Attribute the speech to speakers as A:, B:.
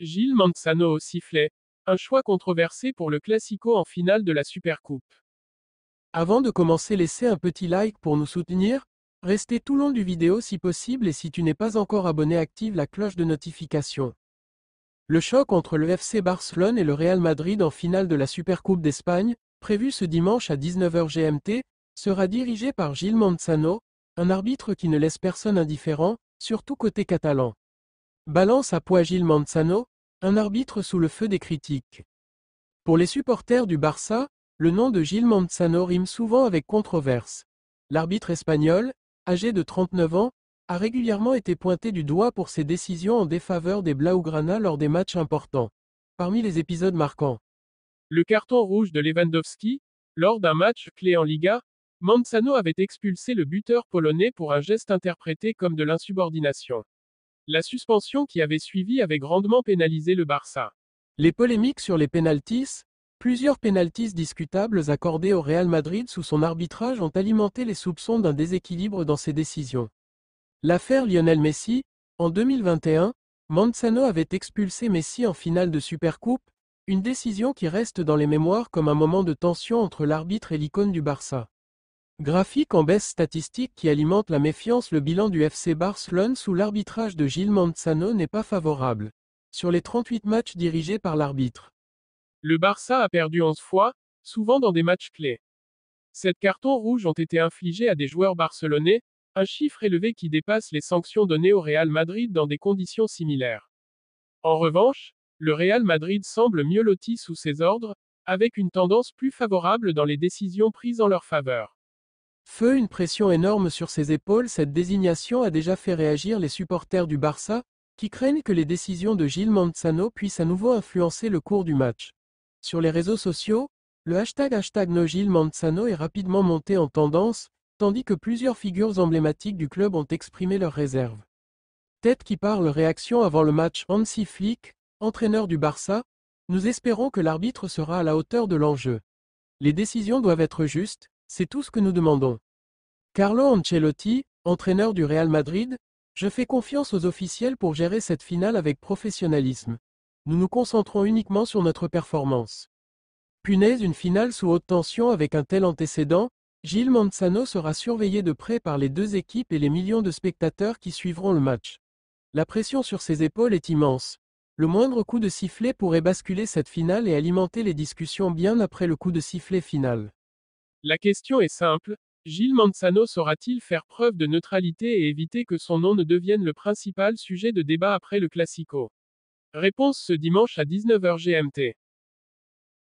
A: Gil Manzano au sifflet. Un choix controversé pour le Classico en finale de la Supercoupe.
B: Avant de commencer, laissez un petit like pour nous soutenir. Restez tout le long du vidéo si possible et si tu n'es pas encore abonné, active la cloche de notification. Le choc entre le FC Barcelone et le Real Madrid en finale de la Supercoupe d'Espagne, prévu ce dimanche à 19h GMT, sera dirigé par Gil Manzano, un arbitre qui ne laisse personne indifférent, surtout côté catalan. Balance à poids Gil Manzano, un arbitre sous le feu des critiques. Pour les supporters du Barça, le nom de Gil Manzano rime souvent avec controverse. L'arbitre espagnol, âgé de 39 ans, a régulièrement été pointé du doigt pour ses décisions en défaveur des Blaugrana lors des matchs importants. Parmi les épisodes marquants,
A: Le carton rouge de Lewandowski. Lors d'un match clé en Liga, Manzano avait expulsé le buteur polonais pour un geste interprété comme de l'insubordination. La suspension qui avait suivi avait grandement pénalisé le Barça.
B: les polémiques sur les pénaltys, plusieurs pénaltys discutables accordés au Real Madrid sous son arbitrage ont alimenté les soupçons d'un déséquilibre dans ses décisions. L'affaire Lionel Messi, en 2021, Manzano avait expulsé Messi en finale de Supercoupe, une décision qui reste dans les mémoires comme un moment de tension entre l'arbitre et l'icône du Barça. Graphique en baisse statistique qui alimente la méfiance, le bilan du FC Barcelone sous l'arbitrage de Gil Manzano n'est pas favorable. Sur les 38 matchs dirigés par l'arbitre,
A: Le Barça a perdu 11 fois, souvent dans des matchs clés. 7 cartons rouges ont été infligés à des joueurs barcelonais, un chiffre élevé qui dépasse les sanctions données au Real Madrid dans des conditions similaires. En revanche, le Real Madrid semble mieux loti sous ses ordres, avec une tendance plus favorable dans les décisions prises en leur faveur.
B: feu une pression énorme sur ses épaules, cette désignation a déjà fait réagir les supporters du Barça, qui craignent que les décisions de Gil Manzano puissent à nouveau influencer le cours du match. Sur les réseaux sociaux, le hashtag #NoGilManzano est rapidement monté en tendance, tandis que plusieurs figures emblématiques du club ont exprimé leurs réserves. Tête qui parle réaction avant le match. Hansi Flick, entraîneur du Barça, nous espérons que l'arbitre sera à la hauteur de l'enjeu. Les décisions doivent être justes, c'est tout ce que nous demandons. Carlo Ancelotti, entraîneur du Real Madrid, je fais confiance aux officiels pour gérer cette finale avec professionnalisme. Nous nous concentrons uniquement sur notre performance. Punaise, une finale sous haute tension avec un tel antécédent, Gil Manzano sera surveillé de près par les deux équipes et les millions de spectateurs qui suivront le match. La pression sur ses épaules est immense. Le moindre coup de sifflet pourrait basculer cette finale et alimenter les discussions bien après le coup de sifflet final.
A: La question est simple, Gil Manzano saura-t-il faire preuve de neutralité et éviter que son nom ne devienne le principal sujet de débat après le Classico? Réponse ce dimanche à 19h GMT.